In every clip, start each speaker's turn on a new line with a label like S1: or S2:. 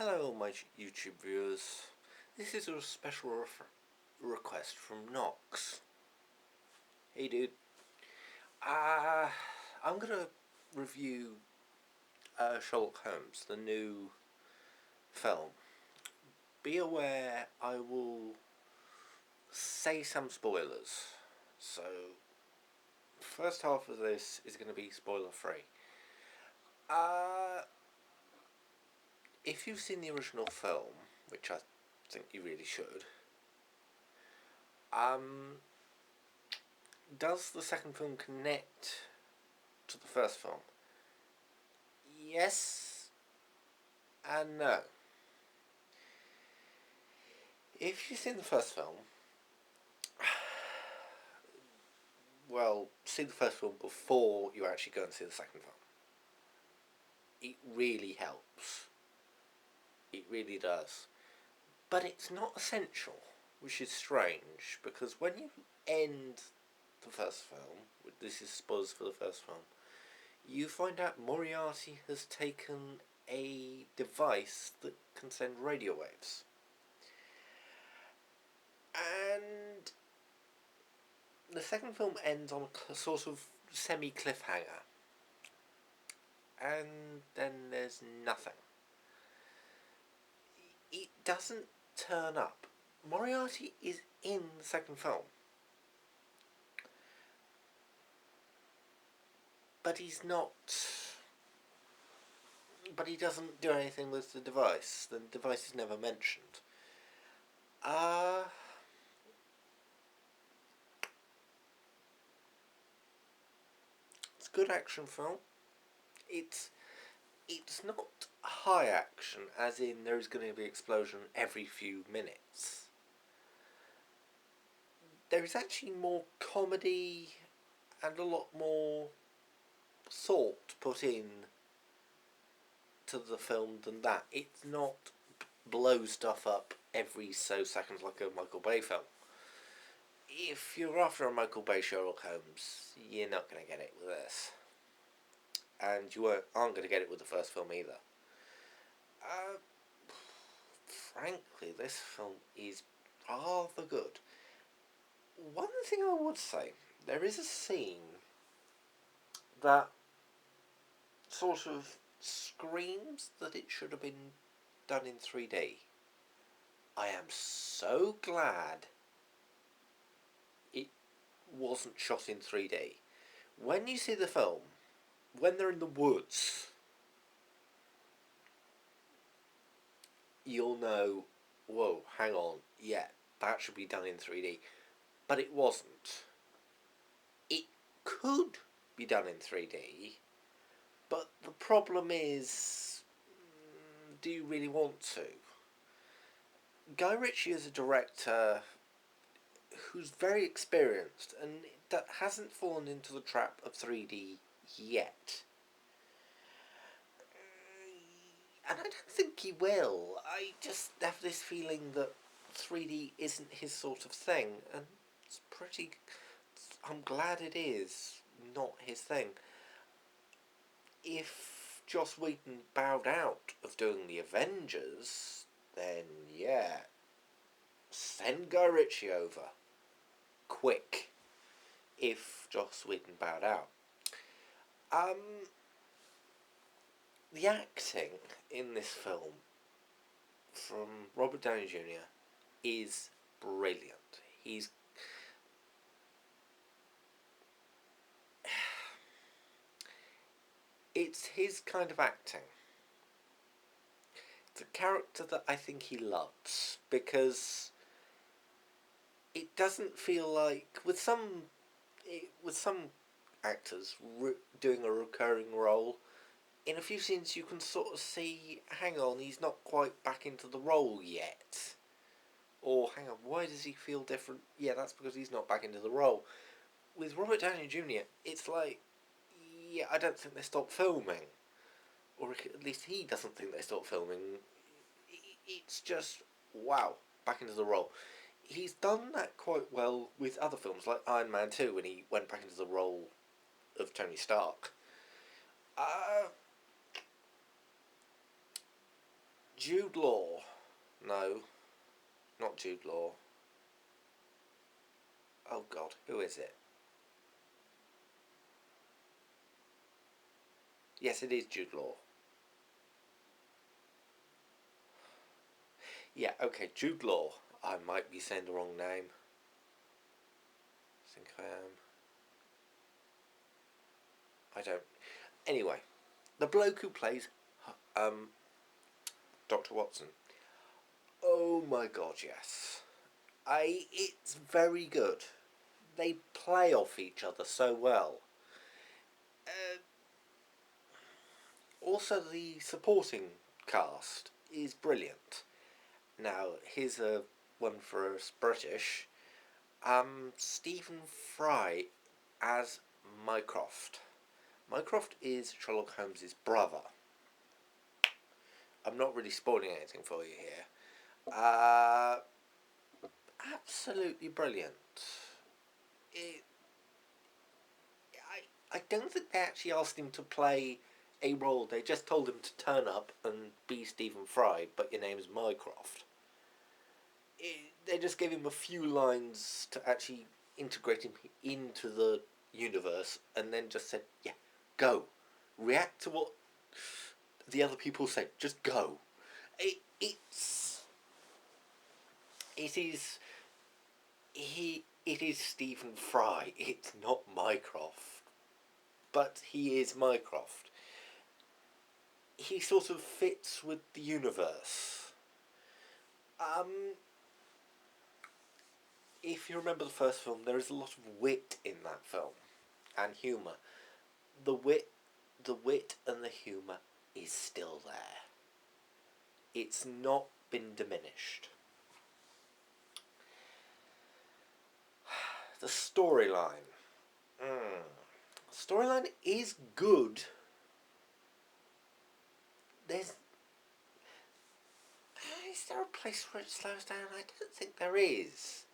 S1: Hello, my YouTube viewers. This is a special request from Knox. Hey, dude. I'm gonna review Sherlock Holmes, the new film. Be aware, I will say some spoilers. So, first half of this is going to be spoiler free. If you've seen the original film, which I think you really should, does the second film connect to the first film? Yes and no. If you've seen the first film, well, see the first film before you actually go and see the second film. It really helps. It really does. But it's not essential, which is strange, because when you end the first film, this is spoilers for the first film, you find out Moriarty has taken a device that can send radio waves. And the second film ends on a sort of semi-cliffhanger. And then there's nothing. It doesn't turn up. Moriarty is in the second film. But he's not... But he doesn't do anything with the device. The device is never mentioned. It's a good action film. It's not high action, as in there's going to be an explosion every few minutes. There is actually more comedy and a lot more thought put in to the film than that. It's not blow stuff up every so seconds like a Michael Bay film. If you're after a Michael Bay Sherlock Holmes, you're not going to get it with this. And you aren't going to get it with the first film either. Frankly, this film is rather good. One thing I would say, there is a scene that sort of screams that it should have been done in 3D. I am so glad it wasn't shot in 3D. When you see the film, when they're in the woods, you'll know, whoa, hang on, yeah, that should be done in 3D. But it wasn't. It could be done in 3D, but the problem is, do you really want to? Guy Ritchie is a director who's very experienced and that hasn't fallen into the trap of 3D yet. And I don't think he will. I just have this feeling that 3D isn't his sort of thing, and I'm glad it is not his thing. If Joss Whedon bowed out of doing the Avengers, then yeah, send Guy Ritchie over. Quick. If Joss Whedon bowed out. The acting in this film from Robert Downey Jr. is brilliant. It's his kind of acting. It's a character that I think he loves, because it doesn't feel like, with some actors doing a recurring role, in a few scenes you can sort of see, hang on, he's not quite back into the role yet. Or, hang on, why does he feel different? Yeah, that's because he's not back into the role. With Robert Downey Jr., it's like, yeah, I don't think they stopped filming. Or at least he doesn't think they stopped filming. It's just, wow, back into the role. He's done that quite well with other films, like Iron Man 2, when he went back into the role of Tony Stark. Jude Law. No, not Jude Law. Oh God, who is it? Yes, it is Jude Law. Yeah, okay, Jude Law. I might be saying the wrong name. I think I am. I don't. Anyway, the bloke who plays Dr. Watson. Oh my God, yes. It's very good. They play off each other so well. Uh, Also, the supporting cast is brilliant. Now, here's a one for us British. Stephen Fry as Mycroft. Mycroft is Sherlock Holmes' brother. I'm not really spoiling anything for you here. Absolutely brilliant. It, I don't think they actually asked him to play a role. They just told him to turn up and be Stephen Fry, but your name is Mycroft. They just gave him a few lines to actually integrate him into the universe, and then just said, "Yeah, go, react to what the other people say. Just go." It is it is Stephen Fry. It's not Mycroft, but he is Mycroft. He sort of fits with the universe. Um, if you remember the first film, there is a lot of wit in that film and humour. The wit, the wit and the humour is still there. It's not been diminished. The storyline. Storyline is good. There's Is there a place where it slows down? I don't think there is.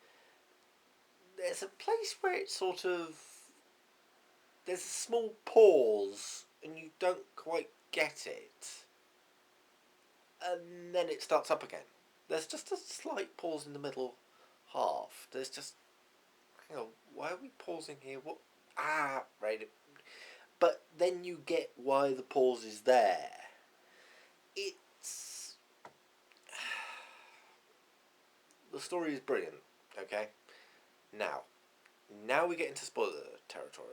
S1: There's a place where it sort of there's a small pause and you don't quite get it, and then it starts up again. There's just a slight pause in the middle half. There's just, hang on, why are we pausing here? What? Right. But then you get why the pause is there. It's the story is brilliant. Okay, now we get into spoiler territory.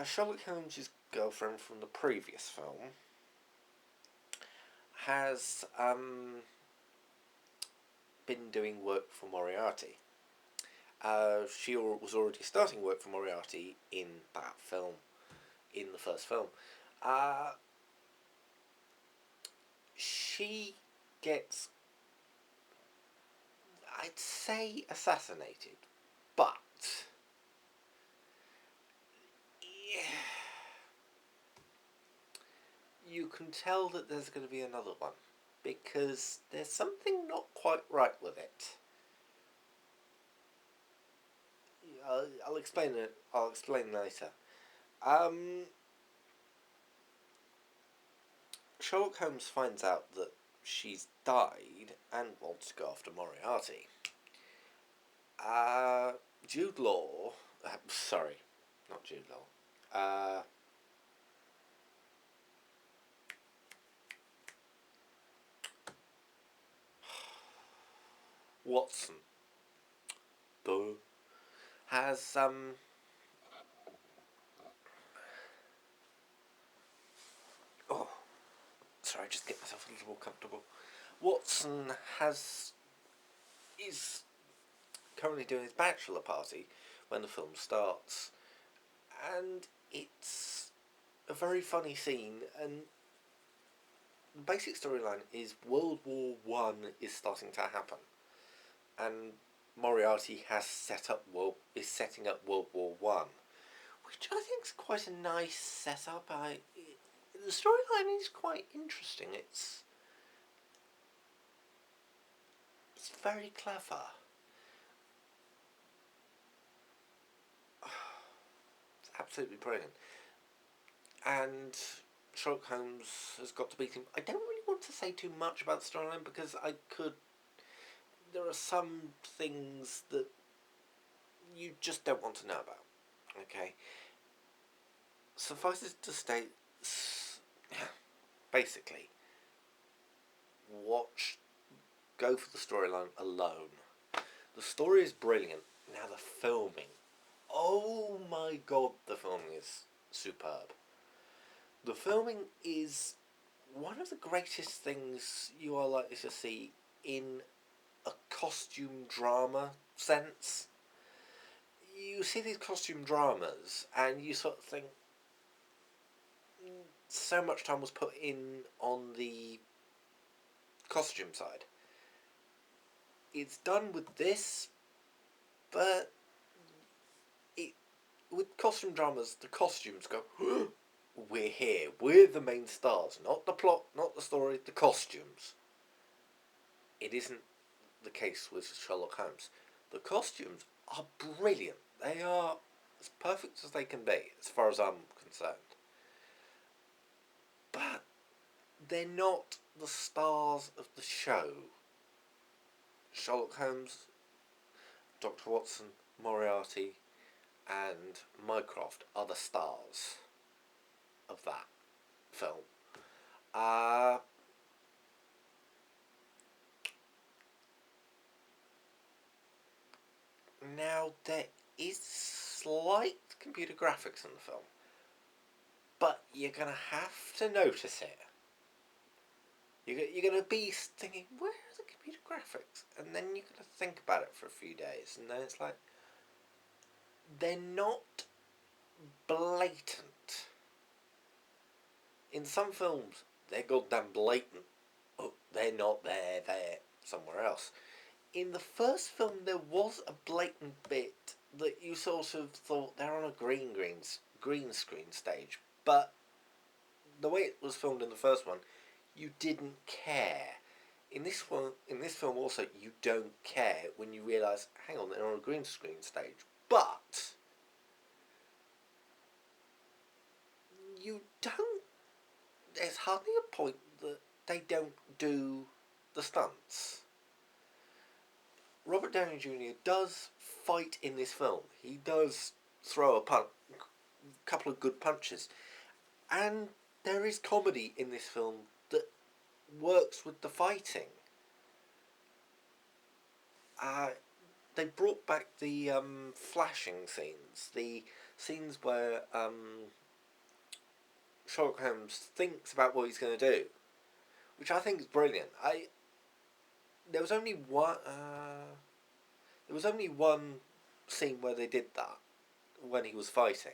S1: Sherlock Holmes' girlfriend from the previous film has been doing work for Moriarty. She was already starting work for Moriarty in that film, in the first film. She gets, I'd say, assassinated, but yeah, you can tell that there's going to be another one because there's something not quite right with it. I'll explain it. I'll explain later. Um, Sherlock Holmes finds out that she's died and wants to go after Moriarty. Jude Law. Sorry, not Jude Law. Watson. Duh. Has Oh, sorry. Just get myself a little more comfortable. Watson is currently doing his bachelor party when the film starts, and it's a very funny scene. And the basic storyline is World War I is starting to happen, and Moriarty is setting up World War I, which I think is quite a nice setup. The storyline is quite interesting. It's very clever. It's absolutely brilliant. And Sherlock Holmes has got to beat him. I don't really want to say too much about the storyline because I could. There are some things that you just don't want to know about. Okay, suffices to state, basically, watch, go for the storyline alone. The story is brilliant. Now the filming, oh my god, the filming is superb. The filming is one of the greatest things you are likely to see in a costume drama sense. You see these costume dramas and you sort of think so much time was put in on the costume side. It's done with this, but it with costume dramas, the costumes go, we're here, we're the main stars, not the plot, not the story, the costumes. It isn't the case with Sherlock Holmes. The costumes are brilliant. They are as perfect as they can be, as far as I'm concerned. But they're not the stars of the show. Sherlock Holmes, Dr. Watson, Moriarty, and Mycroft are the stars of that film. Uh, Now, there is slight computer graphics in the film, but you're going to have to notice it. You're going to be thinking, where are the computer graphics? And then you're going to think about it for a few days, and then it's like, they're not blatant. In some films, they're goddamn blatant. Oh, they're not there, they're somewhere else. In the first film, there was a blatant bit that you sort of thought they're on a green screen stage, but the way it was filmed in the first one, you didn't care. In this film also, you don't care when you realise, hang on, they're on a green screen stage, but you don't. There's hardly a point that they don't do the stunts. Robert Downey Jr. does fight in this film. He does throw a couple of good punches, and there is comedy in this film that works with the fighting. Uh, they brought back the flashing scenes, the scenes where Sherlock Holmes thinks about what he's going to do, which I think is brilliant. There was only one. There was only one scene where they did that when he was fighting.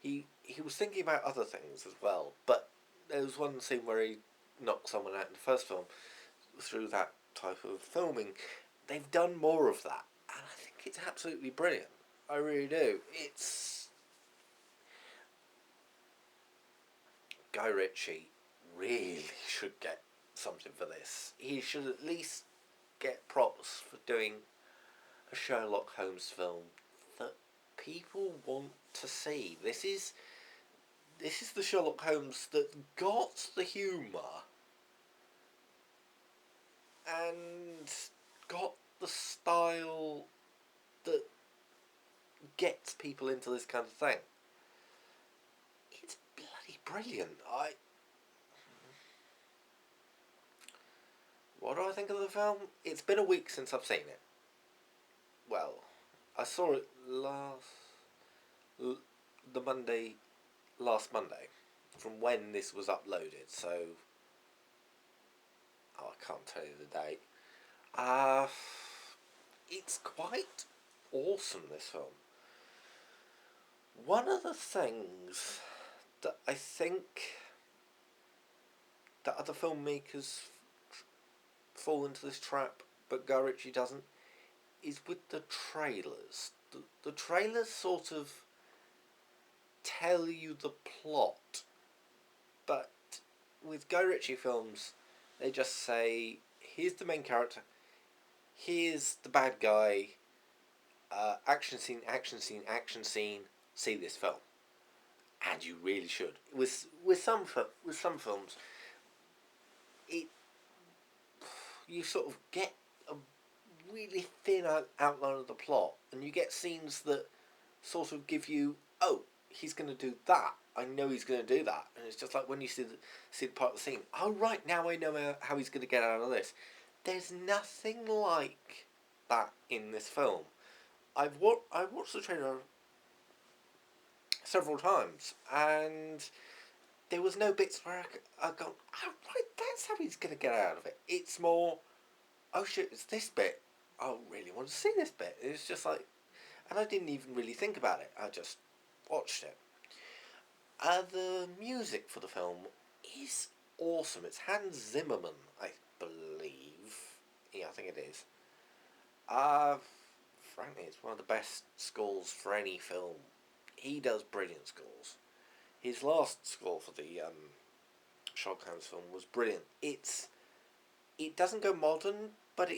S1: He was thinking about other things as well, but there was one scene where he knocked someone out in the first film through that type of filming. They've done more of that, and I think it's absolutely brilliant. I really do. It's Guy Ritchie really should get something for this. He should at least get props for doing a Sherlock Holmes film that people want to see. This is the Sherlock Holmes that got the humour and got the style that gets people into this kind of thing. It's bloody brilliant. What do I think of the film? It's been a week since I've seen it. Well, I saw it the Monday, last Monday, from when this was uploaded. So, I can't tell you the date. It's quite awesome, this film. One of the things that I think that other filmmakers fall into this trap, but Guy Ritchie doesn't, is with the trailers. The trailers sort of tell you the plot, but with Guy Ritchie films, they just say, here's the main character, here's the bad guy, action scene, action scene, action scene, see this film. and you really should. With some films, it you sort of get a really thin outline of the plot, and you get scenes that sort of give you, oh, he's going to do that. I know he's going to do that, and it's just like when you see the part of the scene. Oh right, now I know how he's going to get out of this. There's nothing like that in this film. I watched the trailer several times, and there was no bits where I go, oh right, that's how he's going to get out of it. It's more, oh shit, it's this bit. I really want to see this bit. It's just like, and I didn't even really think about it. I just watched it. The music for the film is awesome. It's Hans Zimmerman, I believe. Yeah, I think it is. Uh, Frankly, it's one of the best scores for any film. He does brilliant scores. His last score for the Sherlock Holmes film was brilliant. It doesn't go modern, but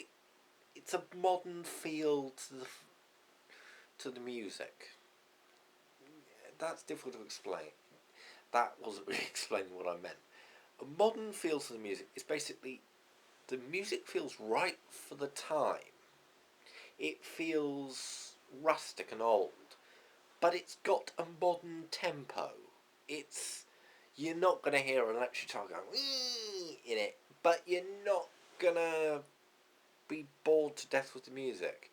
S1: it's a modern feel to the music. That's difficult to explain. That wasn't really explaining what I meant. A modern feel to the music is basically the music feels right for the time. It feels rustic and old, but it's got a modern tempo. It's You're not gonna hear an electric guitar going "Wee" in it, but you're not gonna be bored to death with the music.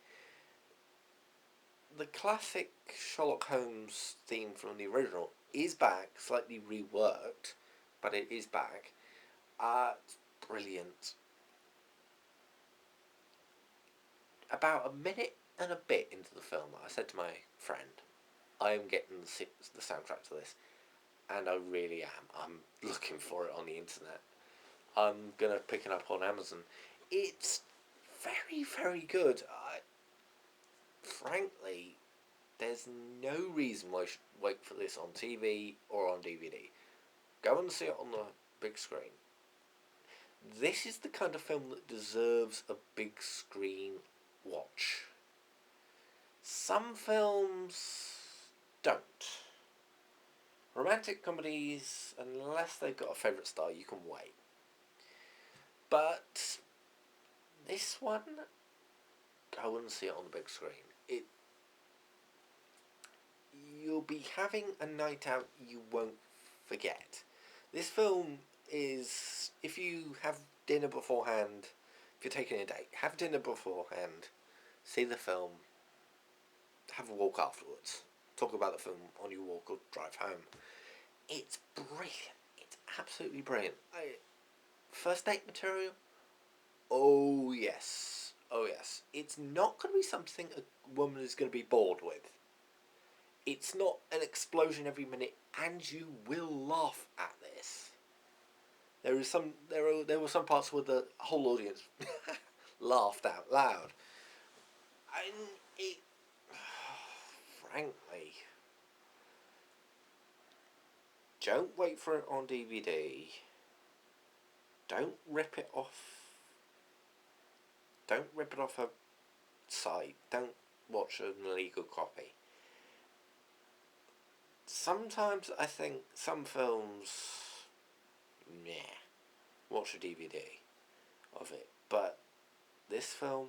S1: The classic Sherlock Holmes theme from the original is back, slightly reworked, but it is back. It's brilliant. About a minute and a bit into the film, I said to my friend, I am getting the soundtrack to this, and I really am. I'm looking for it on the internet. I'm going to pick it up on Amazon. It's very, very good. Frankly, there's no reason why I should wait for this on TV or on DVD. Go and see it on the big screen. This is the kind of film that deserves a big screen watch. Some films don't. Romantic comedies, unless they've got a favourite star, you can wait. But this one, go and see it on the big screen. You'll be having a night out you won't forget. This film is, if you have dinner beforehand, if you're taking a date, have dinner beforehand, see the film, have a walk afterwards, talk about the film on your walk or drive home. It's brilliant. It's absolutely brilliant. First date material? Oh yes. Oh yes. It's not going to be something a woman is going to be bored with. It's not an explosion every minute, and you will laugh at this. There were some parts where the whole audience laughed out loud. And it, frankly, don't wait for it on DVD. Don't rip it off. Don't rip it off a site. Don't watch an illegal copy. Sometimes I think some films, meh, watch a DVD of it. But this film,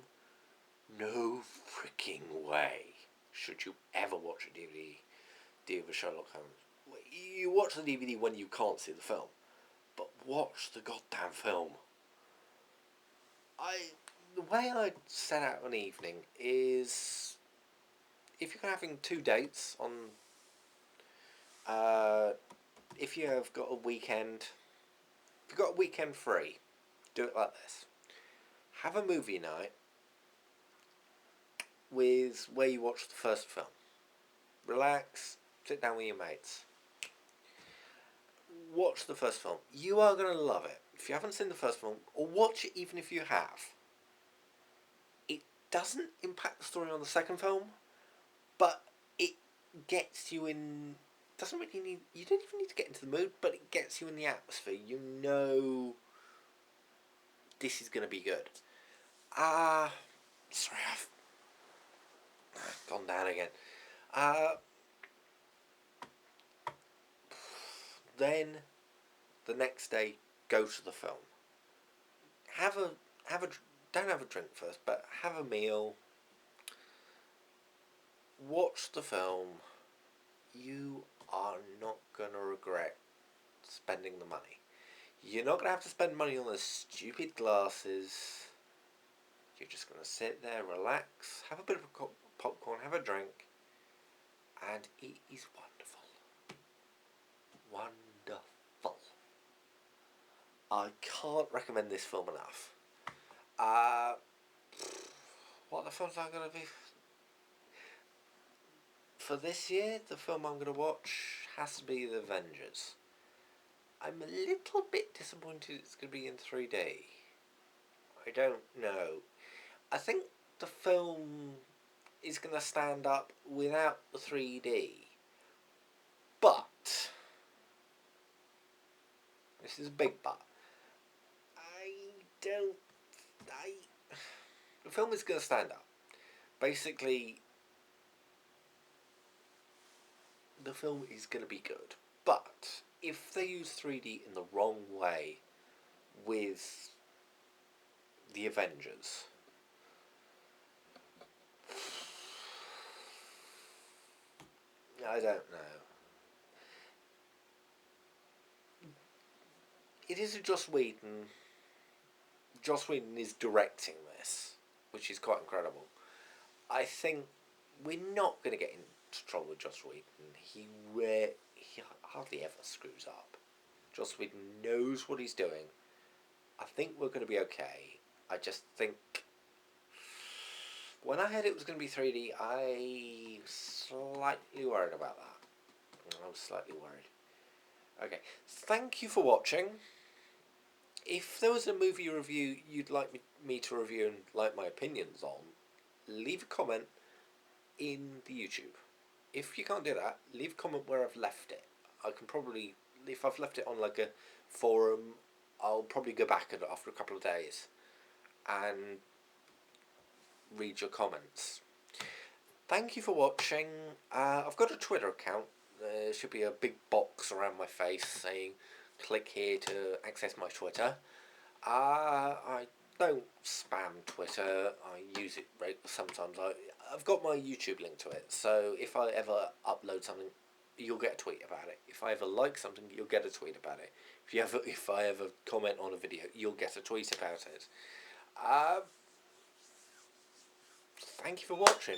S1: no freaking way should you ever watch a DVD of Sherlock Holmes. You watch the DVD when you can't see the film, but watch the goddamn film. The way I set out an evening is, if you're having two dates on, if you have got a weekend, if you've got a weekend free, do it like this. Have a movie night with where you watch the first film. Relax, sit down with your mates. Watch the first film. You are going to love it. If you haven't seen the first film, or watch it even if you have, it doesn't impact the story on the second film, but it gets you in. Doesn't really need. You don't even need to get into the mood, but it gets you in the atmosphere. You know this is going to be good. Sorry, I've gone down again. Then the next day, go to the film. Have a don't have a drink first, but have a meal. Watch the film. You are not gonna regret spending the money. You're not gonna have to spend money on those stupid glasses. You're just gonna sit there, relax, have a bit of popcorn, have a drink, and it is wonderful. Wonderful. I can't recommend this film enough. Uh, what the films I'm gonna be for this year? The film I'm gonna watch has to be The Avengers. I'm a little bit disappointed it's gonna be in 3D. I don't know. I think the film is gonna stand up without the 3D, but this is a big but. I don't. I. The film is gonna stand up. Basically, the film is going to be good. But if they use 3D in the wrong way with the Avengers, I don't know. It is Joss Whedon. Joss Whedon is directing this, which is quite incredible. I think we're not going to get into trouble with Joss Whedon. He hardly ever screws up. Joss Whedon knows what he's doing. I think we're going to be okay. I just think when I heard it was going to be 3D, I was slightly worried about that. I was slightly worried. Okay, thank you for watching. If there was a movie review you'd like me to review and like my opinions on, leave a comment in the YouTube. If you can't do that, leave a comment where I've left it. I can probably, if I've left it on like a forum, I'll probably go back after a couple of days and read your comments. Thank you for watching. I've got a Twitter account. There should be a big box around my face saying click here to access my Twitter. I don't spam Twitter. I use it sometimes. I've got my YouTube link to it, so if I ever upload something, you'll get a tweet about it. If I ever like something, you'll get a tweet about it. If I ever comment on a video, you'll get a tweet about it. Thank you for watching.